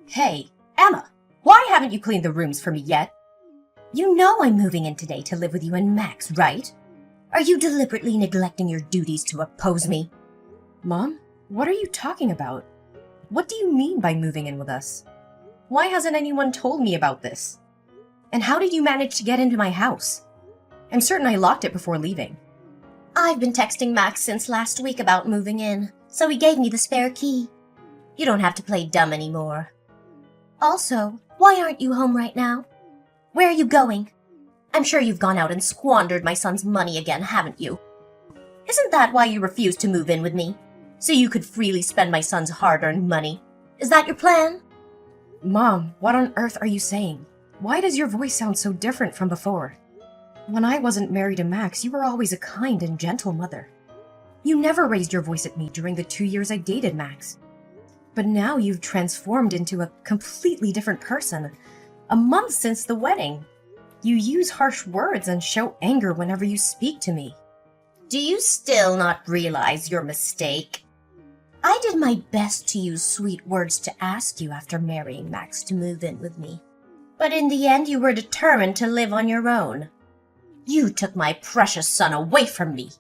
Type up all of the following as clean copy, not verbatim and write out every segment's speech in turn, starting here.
Hey, Emma, why haven't you cleaned the rooms for me yet? You know I'm moving in today to live with you and Max, right? Are you deliberately neglecting your duties to oppose me? Mom, what are you talking about? What do you mean by moving in with us? Why hasn't anyone told me about this? And how did you manage to get into my house? I'm certain I locked it before leaving. I've been texting Max since last week about moving in, so he gave me the spare key. You don't have to play dumb anymore. Also, why aren't you home right now? Where are you going? I'm sure you've gone out and squandered my son's money again, haven't you? Isn't that why you refused to move in with me? So you could freely spend my son's hard-earned money? Is that your plan? Mom, what on earth are you saying? Why does your voice sound so different from before? When I wasn't married to Max, you were always a kind and gentle mother. You never raised your voice at me during the 2 years I dated Max. But now you've transformed into a completely different person. A month since the wedding. You use harsh words and show anger whenever you speak to me. Do you still not realize your mistake? I did my best to use sweet words to ask you after marrying Max to move in with me. But in the end, you were determined to live on your own. You took my precious son away from me.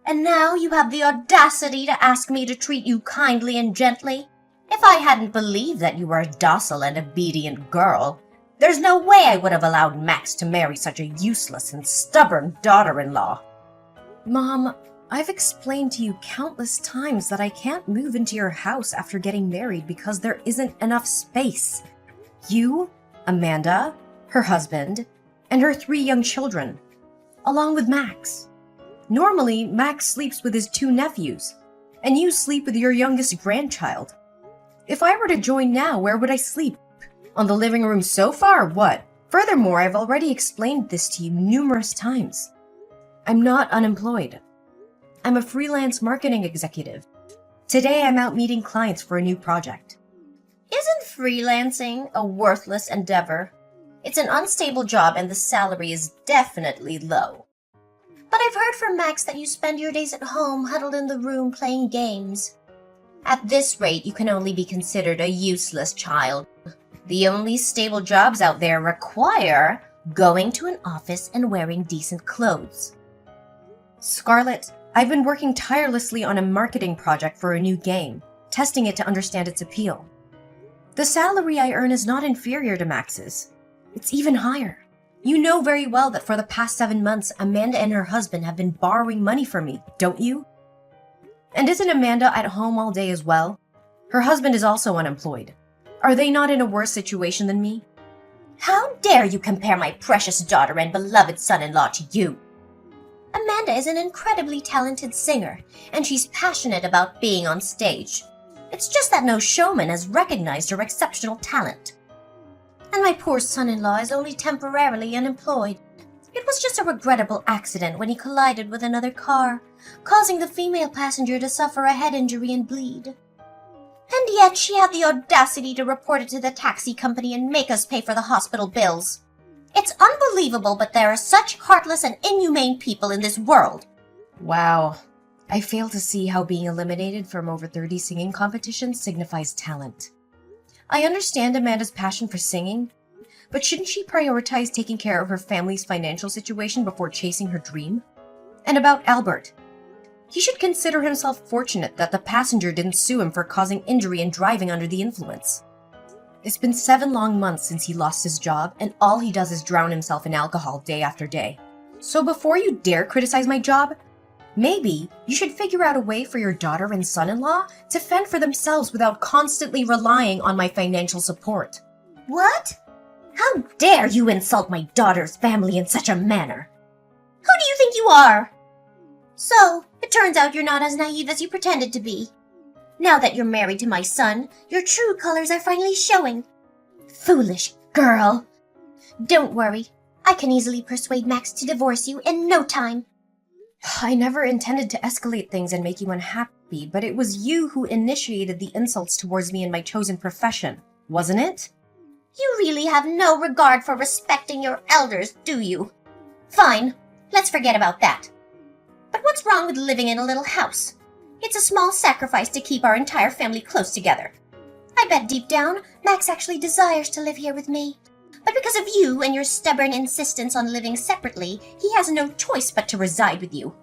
And now you have the audacity to ask me to treat you kindly and gently? If I hadn't believed that you were a docile and obedient girl, there's no way I would have allowed Max to marry such a useless and stubborn daughter-in-law. Mom, I've explained to you countless times that I can't move into your house after getting married because there isn't enough space. You, Amanda, her husband, and her 3 young children, along with Max. Normally, Max sleeps with his 2 nephews, and you sleep with your youngest grandchild. If I were to join now, where would I sleep? On the living room sofa or what? Furthermore, I've already explained this to you numerous times. I'm not unemployed. I'm a freelance marketing executive. Today I'm out meeting clients for a new project. Isn't freelancing a worthless endeavor? It's an unstable job and the salary is definitely low. But I've heard from Max that you spend your days at home huddled in the room playing games. At this rate, you can only be considered a useless child. The only stable jobs out there require going to an office and wearing decent clothes. Scarlett, I've been working tirelessly on a marketing project for a new game, testing it to understand its appeal. The salary I earn is not inferior to Max's. It's even higher. You know very well that for the past 7 months, Amanda and her husband have been borrowing money from me, don't you? And isn't Amanda at home all day as well? Her husband is also unemployed. Are they not in a worse situation than me? How dare you compare my precious daughter and beloved son-in-law to you? Amanda is an incredibly talented singer, and she's passionate about being on stage. It's just that no showman has recognized her exceptional talent. And my poor son-in-law is only temporarily unemployed. It was just a regrettable accident when he collided with another car, causing the female passenger to suffer a head injury and bleed. And yet she had the audacity to report it to the taxi company and make us pay for the hospital bills. It's unbelievable, but there are such heartless and inhumane people in this world. Wow. I fail to see how being eliminated from over 30 singing competitions signifies talent. I understand Amanda's passion for singing, but shouldn't she prioritize taking care of her family's financial situation before chasing her dream? And about Albert. He should consider himself fortunate that the passenger didn't sue him for causing injury and driving under the influence. It's been 7 long months since he lost his job, and all he does is drown himself in alcohol day after day. So before you dare criticize my job, maybe you should figure out a way for your daughter and son-in-law to fend for themselves without constantly relying on my financial support. What? How dare you insult my daughter's family in such a manner? Who do you think you are? So, it turns out you're not as naive as you pretended to be. Now that you're married to my son, your true colors are finally showing. Foolish girl. Don't worry. I can easily persuade Max to divorce you in no time. I never intended to escalate things and make you unhappy, but it was you who initiated the insults towards me in my chosen profession, wasn't it? You really have no regard for respecting your elders, do you? Fine, let's forget about that. But what's wrong with living in a little house? It's a small sacrifice to keep our entire family close together. I bet deep down, Max actually desires to live here with me. But because of you and your stubborn insistence on living separately, he has no choice but to reside with you.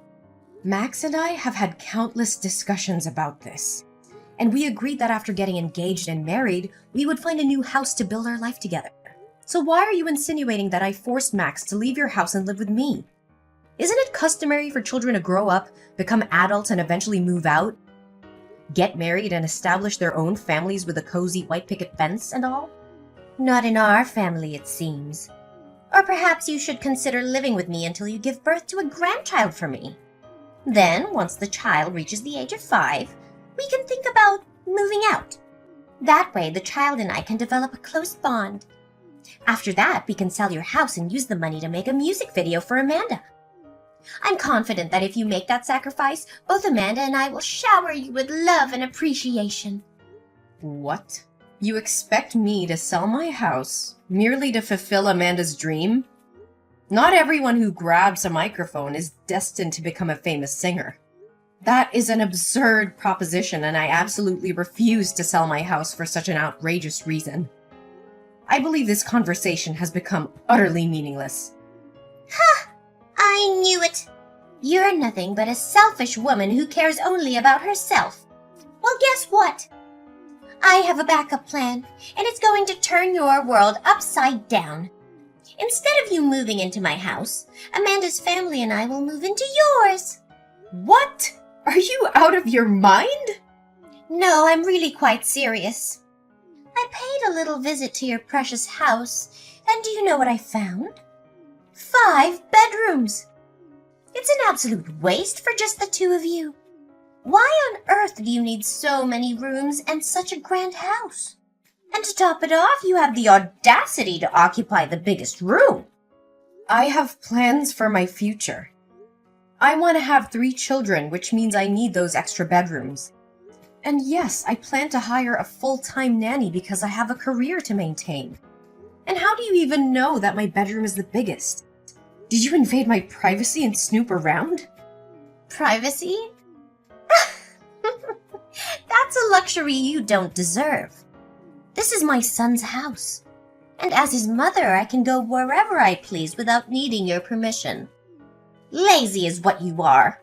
Max and I have had countless discussions about this, and we agreed that after getting engaged and married, we would find a new house to build our life together. So why are you insinuating that I forced Max to leave your house and live with me? Isn't it customary for children to grow up, become adults, and eventually move out? Get married and establish their own families with a cozy white picket fence and all? Not in our family, it seems. Or perhaps you should consider living with me until you give birth to a grandchild for me. Then, once the child reaches the age of 5, we can think about moving out. That way, the child and I can develop a close bond. After that, we can sell your house and use the money to make a music video for Amanda. I'm confident that if you make that sacrifice, both Amanda and I will shower you with love and appreciation. What? You expect me to sell my house merely to fulfill Amanda's dream? Not everyone who grabs a microphone is destined to become a famous singer. That is an absurd proposition, and I absolutely refuse to sell my house for such an outrageous reason. I believe this conversation has become utterly meaningless. Ha! I knew it! You're nothing but a selfish woman who cares only about herself. Well, guess what? I have a backup plan, and it's going to turn your world upside down. Instead of you moving into my house, Amanda's family and I will move into yours. What? Are you out of your mind? No, I'm really quite serious. I paid a little visit to your precious house, and do you know what I found? 5 bedrooms. It's an absolute waste for just the 2 of you. Why on earth do you need so many rooms and such a grand house? And to top it off, you have the audacity to occupy the biggest room. I have plans for my future. I want to have 3 children, which means I need those extra bedrooms. And yes, I plan to hire a full-time nanny because I have a career to maintain. And how do you even know that my bedroom is the biggest? Did you invade my privacy and snoop around? Privacy? That's a luxury you don't deserve. This is my son's house. And as his mother, I can go wherever I please without needing your permission. Lazy is what you are.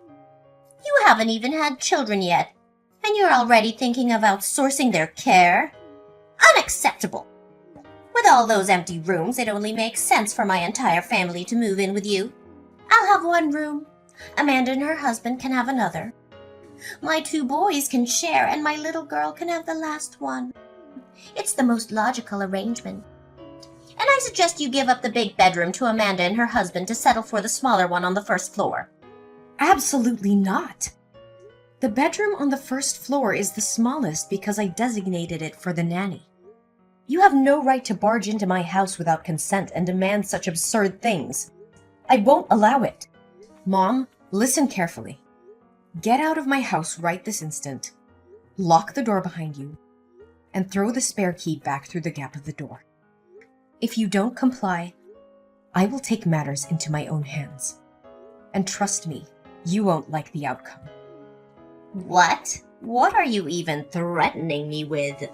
You haven't even had children yet, and you're already thinking of outsourcing their care? Unacceptable! With all those empty rooms, it only makes sense for my entire family to move in with you. I'll have 1 room. Amanda and her husband can have another. My 2 boys can share, and my little girl can have the last one. It's the most logical arrangement. And I suggest you give up the big bedroom to Amanda and her husband to settle for the smaller one on the 1st floor. Absolutely not. The bedroom on the 1st floor is the smallest because I designated it for the nanny. You have no right to barge into my house without consent and demand such absurd things. I won't allow it. Mom, listen carefully. Get out of my house right this instant. Lock the door behind you and throw the spare key back through the gap of the door. If you don't comply, I will take matters into my own hands. And trust me, you won't like the outcome. What? What are you even threatening me with?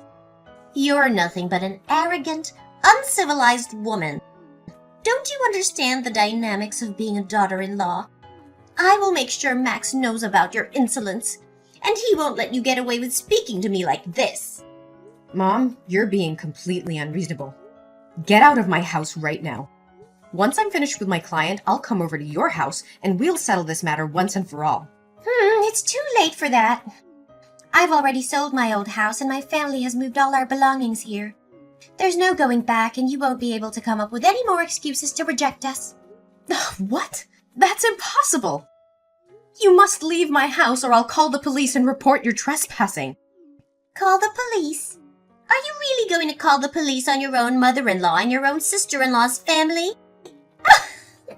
You're nothing but an arrogant, uncivilized woman. Don't you understand the dynamics of being a daughter-in-law? I will make sure Max knows about your insolence, and he won't let you get away with speaking to me like this. Mom, you're being completely unreasonable. Get out of my house right now. Once I'm finished with my client, I'll come over to your house and we'll settle this matter once and for all. It's too late for that. I've already sold my old house and my family has moved all our belongings here. There's no going back and you won't be able to come up with any more excuses to reject us. What? That's impossible. You must leave my house or I'll call the police and report your trespassing. Call the police? Are you really going to call the police on your own mother-in-law and your own sister-in-law's family?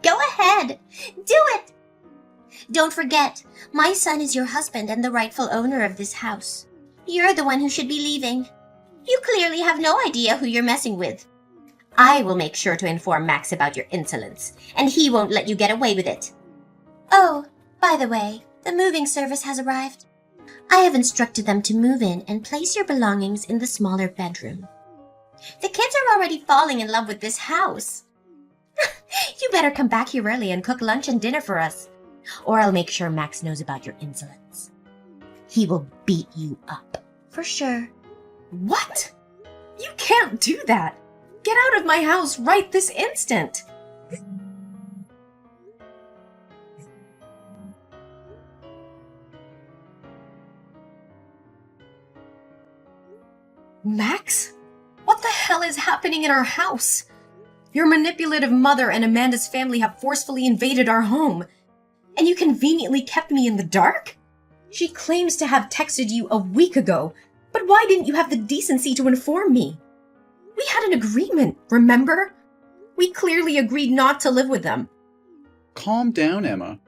Go ahead. Do it. Don't forget, my son is your husband and the rightful owner of this house. You're the one who should be leaving. You clearly have no idea who you're messing with. I will make sure to inform Max about your insolence, and he won't let you get away with it. Oh, by the way, the moving service has arrived. I have instructed them to move in and place your belongings in the smaller bedroom. The kids are already falling in love with this house. You better come back here early and cook lunch and dinner for us, or I'll make sure Max knows about your insolence. He will beat you up, for sure. What? You can't do that! Get out of my house right this instant! Max? What the hell is happening in our house? Your manipulative mother and Amanda's family have forcefully invaded our home, and you conveniently kept me in the dark? She claims to have texted you a week ago, but why didn't you have the decency to inform me? We had an agreement, remember? We clearly agreed not to live with them. Calm down, Emma.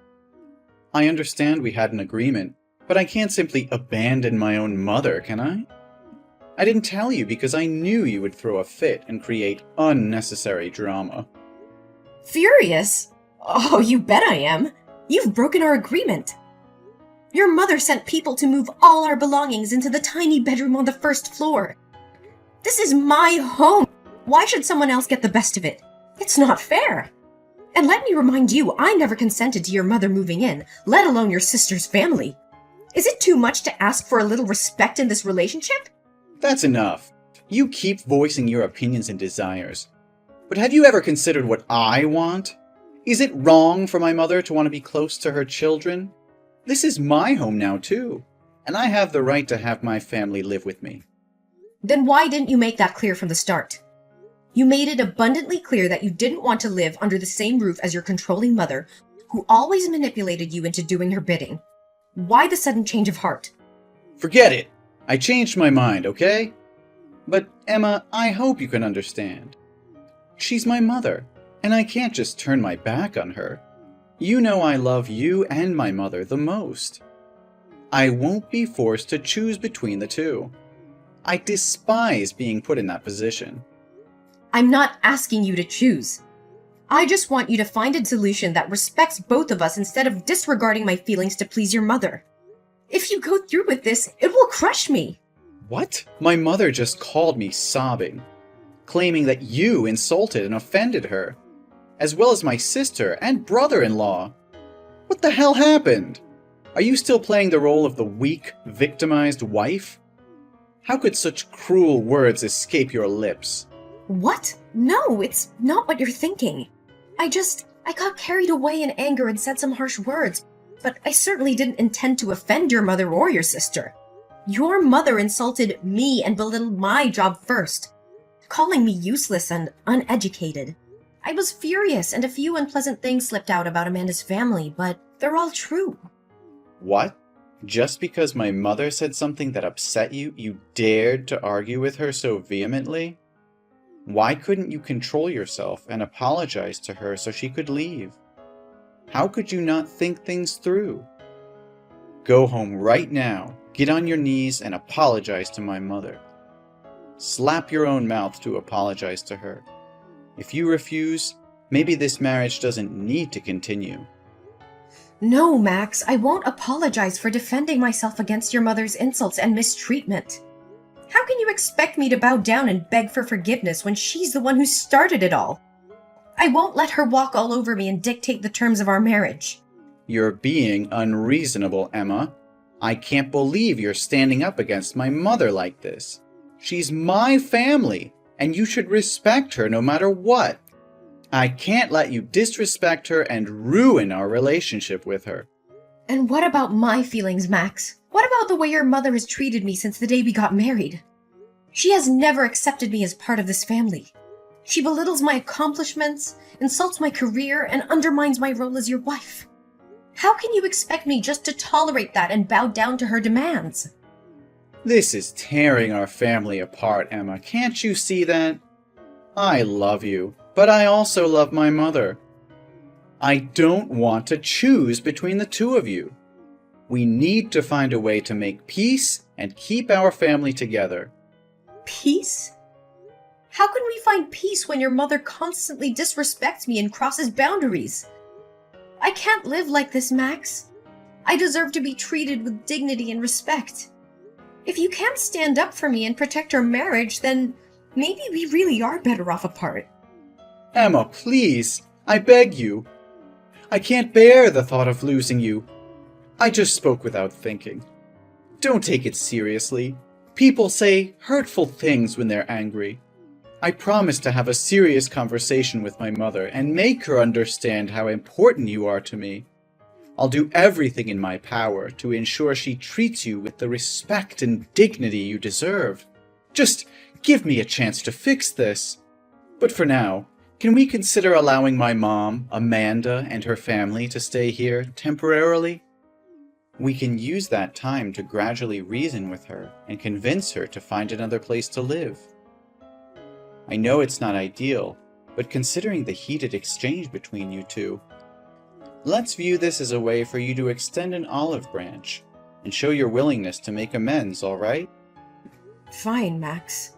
I understand we had an agreement, but I can't simply abandon my own mother, can I? I didn't tell you because I knew you would throw a fit and create unnecessary drama. Furious? Oh, you bet I am. You've broken our agreement. Your mother sent people to move all our belongings into the tiny bedroom on the first floor. This is my home. Why should someone else get the best of it? It's not fair. And let me remind you, I never consented to your mother moving in, let alone your sister's family. Is it too much to ask for a little respect in this relationship? That's enough. You keep voicing your opinions and desires. But have you ever considered what I want? Is it wrong for my mother to want to be close to her children? This is my home now, too, and I have the right to have my family live with me. Then why didn't you make that clear from the start? You made it abundantly clear that you didn't want to live under the same roof as your controlling mother, who always manipulated you into doing her bidding. Why the sudden change of heart? Forget it! I changed my mind, okay? But, Emma, I hope you can understand. She's my mother, and I can't just turn my back on her. You know I love you and my mother the most. I won't be forced to choose between the two. I despise being put in that position. I'm not asking you to choose. I just want you to find a solution that respects both of us instead of disregarding my feelings to please your mother. If you go through with this, it will crush me. What? My mother just called me sobbing, claiming that you insulted and offended her, as well as my sister and brother-in-law. What the hell happened? Are you still playing the role of the weak, victimized wife? How could such cruel words escape your lips? What? No, it's not what you're thinking. I got carried away in anger and said some harsh words, but I certainly didn't intend to offend your mother or your sister. Your mother insulted me and belittled my job first, calling me useless and uneducated. I was furious, and a few unpleasant things slipped out about Amanda's family, but they're all true. What? Just because my mother said something that upset you, you dared to argue with her so vehemently? Why couldn't you control yourself and apologize to her so she could leave? How could you not think things through? Go home right now, get on your knees and apologize to my mother. Slap your own mouth to apologize to her. If you refuse, maybe this marriage doesn't need to continue. No, Max, I won't apologize for defending myself against your mother's insults and mistreatment. How can you expect me to bow down and beg for forgiveness when she's the one who started it all? I won't let her walk all over me and dictate the terms of our marriage. You're being unreasonable, Emma. I can't believe you're standing up against my mother like this. She's my family, and you should respect her no matter what. I can't let you disrespect her and ruin our relationship with her. And what about my feelings, Max? What about the way your mother has treated me since the day we got married? She has never accepted me as part of this family. She belittles my accomplishments, insults my career, and undermines my role as your wife. How can you expect me just to tolerate that and bow down to her demands? This is tearing our family apart, Emma. Can't you see that? I love you, but I also love my mother. I don't want to choose between the two of you. We need to find a way to make peace and keep our family together. Peace? How can we find peace when your mother constantly disrespects me and crosses boundaries? I can't live like this, Max. I deserve to be treated with dignity and respect. If you can't stand up for me and protect our marriage, then maybe we really are better off apart. Emma, please, I beg you. I can't bear the thought of losing you. I just spoke without thinking. Don't take it seriously. People say hurtful things when they're angry. I promise to have a serious conversation with my mother and make her understand how important you are to me. I'll do everything in my power to ensure she treats you with the respect and dignity you deserve. Just give me a chance to fix this. But for now, can we consider allowing my mom, Amanda, and her family to stay here temporarily? We can use that time to gradually reason with her and convince her to find another place to live. I know it's not ideal, but considering the heated exchange between you two, let's view this as a way for you to extend an olive branch and show your willingness to make amends, all right? Fine, Max.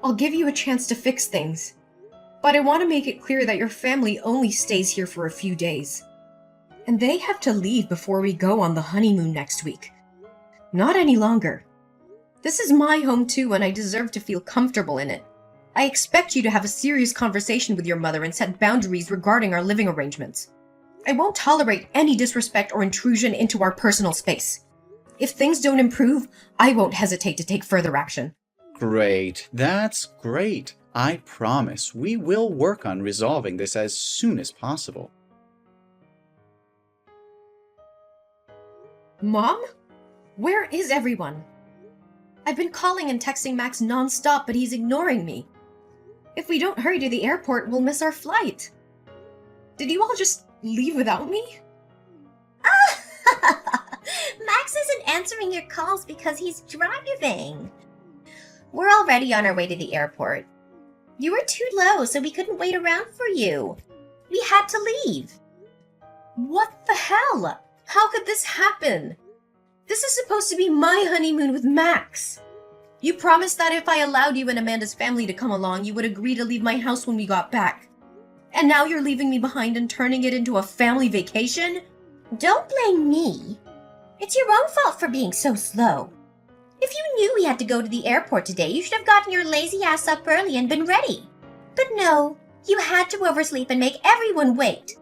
I'll give you a chance to fix things. But I want to make it clear that your family only stays here for a few days. And they have to leave before we go on the honeymoon next week. Not any longer. This is my home too, and I deserve to feel comfortable in it. I expect you to have a serious conversation with your mother and set boundaries regarding our living arrangements. I won't tolerate any disrespect or intrusion into our personal space. If things don't improve, I won't hesitate to take further action. Great. That's great. I promise we will work on resolving this as soon as possible. Mom? Where is everyone? I've been calling and texting Max non-stop, but he's ignoring me. If we don't hurry to the airport, we'll miss our flight. Did you all just leave without me? Max isn't answering your calls because he's driving. We're already on our way to the airport. You were too low, so we couldn't wait around for you. We had to leave. What the hell? How could this happen? This is supposed to be my honeymoon with Max. You promised that if I allowed you and Amanda's family to come along, you would agree to leave my house when we got back. And now you're leaving me behind and turning it into a family vacation? Don't blame me. It's your own fault for being so slow. If you knew we had to go to the airport today, you should have gotten your lazy ass up early and been ready. But no, you had to oversleep and make everyone wait.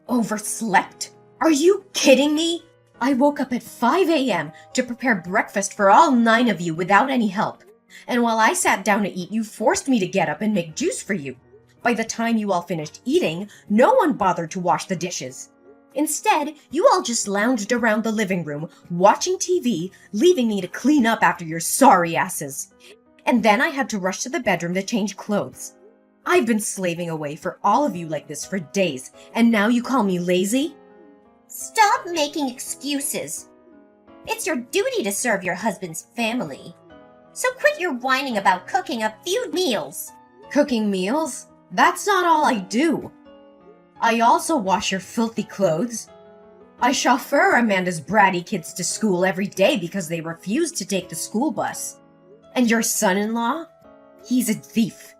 Overslept? Are you kidding me? I woke up at 5 a.m. to prepare breakfast for all 9 of you without any help. And while I sat down to eat, you forced me to get up and make juice for you. By the time you all finished eating, no one bothered to wash the dishes. Instead, you all just lounged around the living room, watching TV, leaving me to clean up after your sorry asses. And then I had to rush to the bedroom to change clothes. I've been slaving away for all of you like this for days, and now you call me lazy? Stop making excuses. It's your duty to serve your husband's family. So quit your whining about cooking a few meals. Cooking meals? That's not all I do. I also wash your filthy clothes. I chauffeur Amanda's bratty kids to school every day because they refuse to take the school bus. And your son-in-law? He's a thief.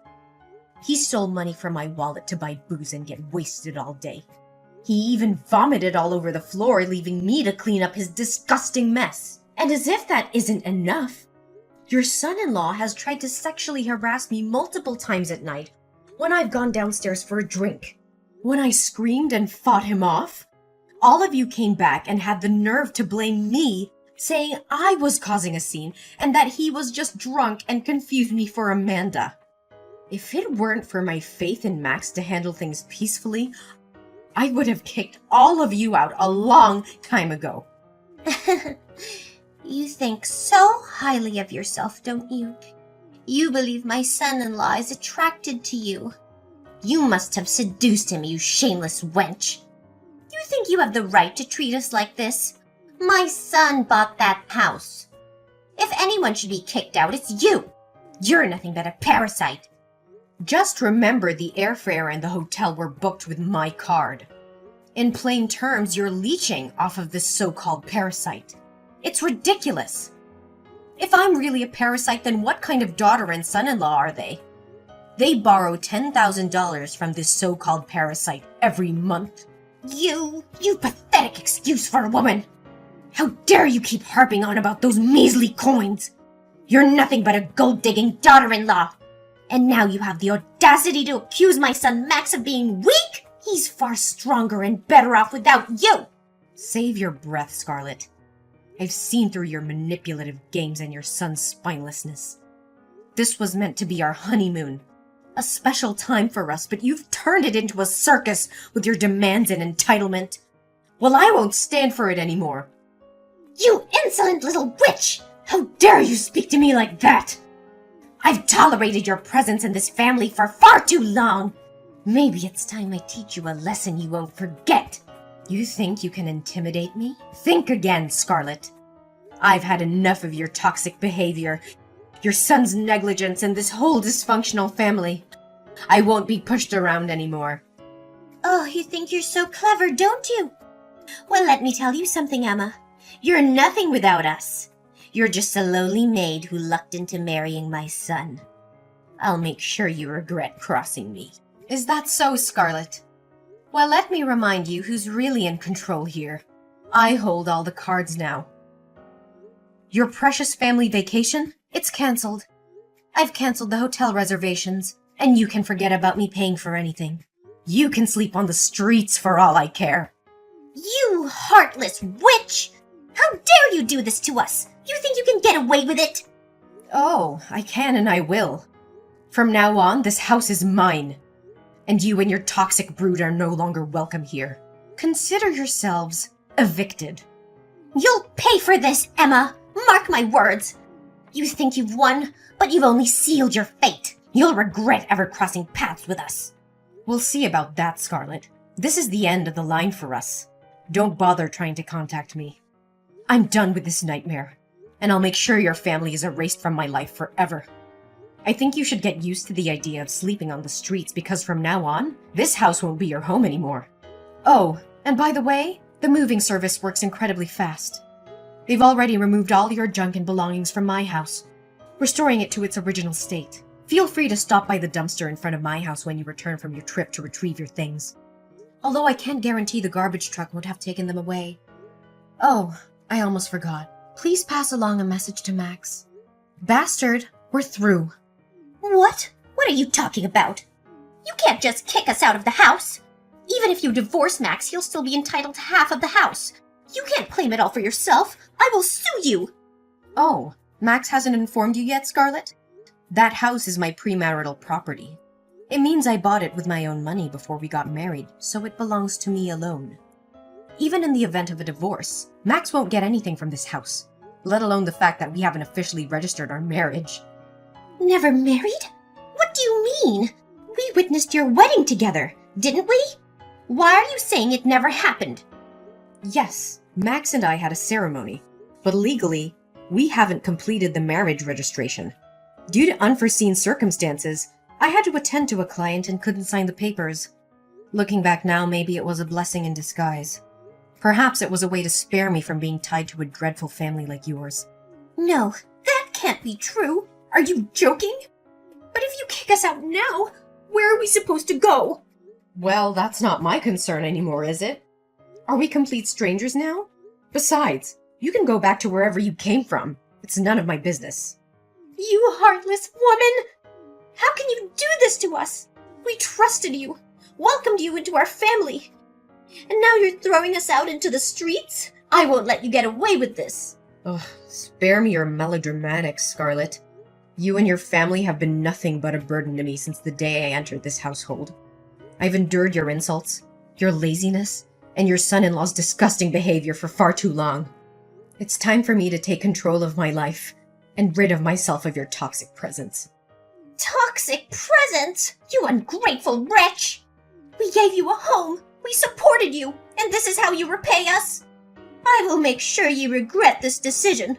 He stole money from my wallet to buy booze and get wasted all day. He even vomited all over the floor, leaving me to clean up his disgusting mess. And as if that isn't enough, your son-in-law has tried to sexually harass me multiple times at night when I've gone downstairs for a drink. When I screamed and fought him off, all of you came back and had the nerve to blame me, saying I was causing a scene and that he was just drunk and confused me for Amanda. If it weren't for my faith in Max to handle things peacefully, I would have kicked all of you out a long time ago. You think so highly of yourself, don't you? You believe my son-in-law is attracted to you. You must have seduced him, you shameless wench. You think you have the right to treat us like this? My son bought that house. If anyone should be kicked out, it's you. You're nothing but a parasite. Just remember the airfare and the hotel were booked with my card. In plain terms, you're leeching off of this so-called parasite. It's ridiculous. If I'm really a parasite, then what kind of daughter and son-in-law are they? They borrow $10,000 from this so-called parasite every month. You pathetic excuse for a woman. How dare you keep harping on about those measly coins? You're nothing but a gold-digging daughter-in-law. And now you have the audacity to accuse my son Max of being weak? He's far stronger and better off without you. Save your breath, Scarlet. I've seen through your manipulative games and your son's spinelessness. This was meant to be our honeymoon. A special time for us, but you've turned it into a circus with your demands and entitlement. Well, I won't stand for it anymore. You insolent little witch! How dare you speak to me like that? I've tolerated your presence in this family for far too long. Maybe it's time I teach you a lesson you won't forget. You think you can intimidate me? Think again, Scarlet. I've had enough of your toxic behavior, your son's negligence, and this whole dysfunctional family. I won't be pushed around anymore. Oh, you think you're so clever, don't you? Well, let me tell you something, Emma. You're nothing without us. You're just a lowly maid who lucked into marrying my son. I'll make sure you regret crossing me. Is that so, Scarlet? Well, let me remind you who's really in control here. I hold all the cards now. Your precious family vacation? It's cancelled. I've cancelled the hotel reservations, and you can forget about me paying for anything. You can sleep on the streets for all I care. You heartless witch! How dare you do this to us? You think you can get away with it? Oh, I can and I will. From now on, this house is mine. And you and your toxic brood are no longer welcome here. Consider yourselves evicted. You'll pay for this, Emma! Mark my words! You think you've won, but you've only sealed your fate. You'll regret ever crossing paths with us. We'll see about that, Scarlet. This is the end of the line for us. Don't bother trying to contact me. I'm done with this nightmare, and I'll make sure your family is erased from my life forever. I think you should get used to the idea of sleeping on the streets because from now on, this house won't be your home anymore. Oh, and by the way, the moving service works incredibly fast. They've already removed all your junk and belongings from my house, restoring it to its original state. Feel free to stop by the dumpster in front of my house when you return from your trip to retrieve your things. Although I can't guarantee the garbage truck won't have taken them away. Oh, I almost forgot. Please pass along a message to Max. Bastard, we're through. What? What are you talking about? You can't just kick us out of the house. Even if you divorce Max, he'll still be entitled to half of the house. You can't claim it all for yourself. I will sue you. Oh, Max hasn't informed you yet, Scarlet? That house is my premarital property. It means I bought it with my own money before we got married, so it belongs to me alone. Even in the event of a divorce, Max won't get anything from this house, let alone the fact that we haven't officially registered our marriage. Never married? What do you mean? We witnessed your wedding together, didn't we? Why are you saying it never happened? Yes, Max and I had a ceremony, but legally, we haven't completed the marriage registration. Due to unforeseen circumstances, I had to attend to a client and couldn't sign the papers. Looking back now, maybe it was a blessing in disguise. Perhaps it was a way to spare me from being tied to a dreadful family like yours. No, that can't be true. Are you joking? But if you kick us out now, where are we supposed to go? Well, that's not my concern anymore, is it? Are we complete strangers now? Besides, you can go back to wherever you came from. It's none of my business. You heartless woman! How can you do this to us? We trusted you, welcomed you into our family. And now you're throwing us out into the streets? I won't let you get away with this. Ugh, spare me your melodramatics, Scarlet. You and your family have been nothing but a burden to me since the day I entered this household. I've endured your insults, your laziness, and your son-in-law's disgusting behavior for far too long. It's time for me to take control of my life and rid of myself of your toxic presence. Toxic presence? You ungrateful wretch! We gave you a home, we supported you, and this is how you repay us? I will make sure you regret this decision.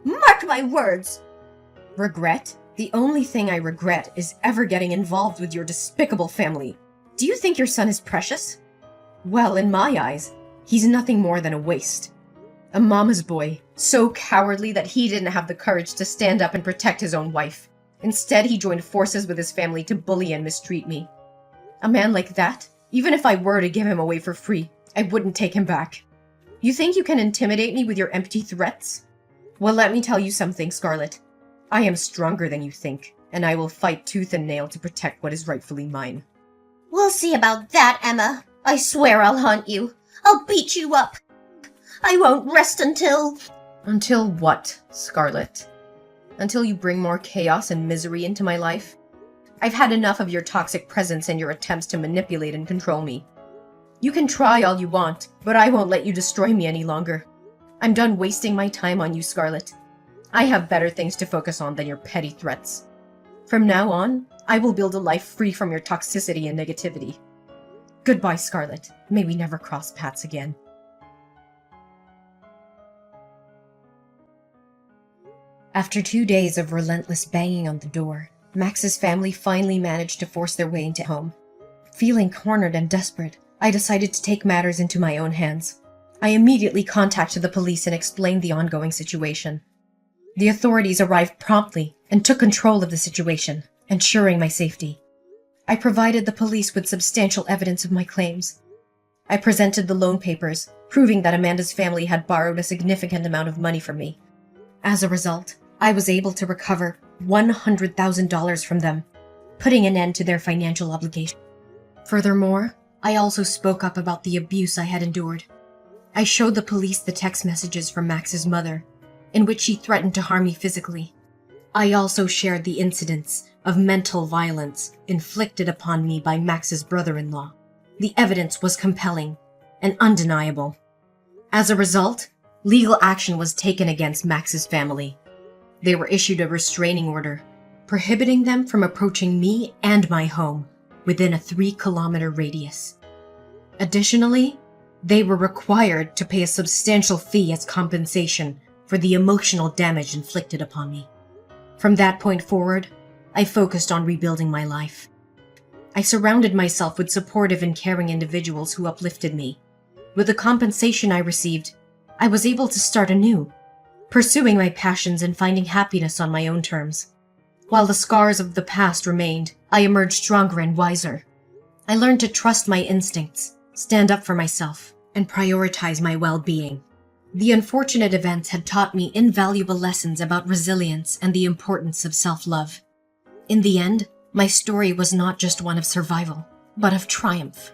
Mark my words. Regret? The only thing I regret is ever getting involved with your despicable family. Do you think your son is precious? Well, in my eyes, he's nothing more than a waste. A mama's boy, so cowardly that he didn't have the courage to stand up and protect his own wife. Instead, he joined forces with his family to bully and mistreat me. A man like that, even if I were to give him away for free, I wouldn't take him back. You think you can intimidate me with your empty threats? Well, let me tell you something, Scarlet. I am stronger than you think, and I will fight tooth and nail to protect what is rightfully mine. We'll see about that, Emma. I swear I'll haunt you. I'll beat you up. I won't rest until... Until what, Scarlet? Until you bring more chaos and misery into my life? I've had enough of your toxic presence and your attempts to manipulate and control me. You can try all you want, but I won't let you destroy me any longer. I'm done wasting my time on you, Scarlet. I have better things to focus on than your petty threats. From now on, I will build a life free from your toxicity and negativity. Goodbye, Scarlet. May we never cross paths again. After 2 days of relentless banging on the door, Max's family finally managed to force their way into home. Feeling cornered and desperate, I decided to take matters into my own hands. I immediately contacted the police and explained the ongoing situation. The authorities arrived promptly and took control of the situation, ensuring my safety. I provided the police with substantial evidence of my claims. I presented the loan papers, proving that Amanda's family had borrowed a significant amount of money from me. As a result, I was able to recover $100,000 from them, putting an end to their financial obligation. Furthermore, I also spoke up about the abuse I had endured. I showed the police the text messages from Max's mother, in which she threatened to harm me physically. I also shared the incidents of mental violence inflicted upon me by Max's brother-in-law. The evidence was compelling and undeniable. As a result, legal action was taken against Max's family. They were issued a restraining order, prohibiting them from approaching me and my home within a 3-kilometer radius. Additionally, they were required to pay a substantial fee as compensation for the emotional damage inflicted upon me. From that point forward, I focused on rebuilding my life. I surrounded myself with supportive and caring individuals who uplifted me. With the compensation I received, I was able to start anew, pursuing my passions and finding happiness on my own terms. While the scars of the past remained, I emerged stronger and wiser. I learned to trust my instincts, stand up for myself, and prioritize my well-being. The unfortunate events had taught me invaluable lessons about resilience and the importance of self-love. In the end, my story was not just one of survival, but of triumph.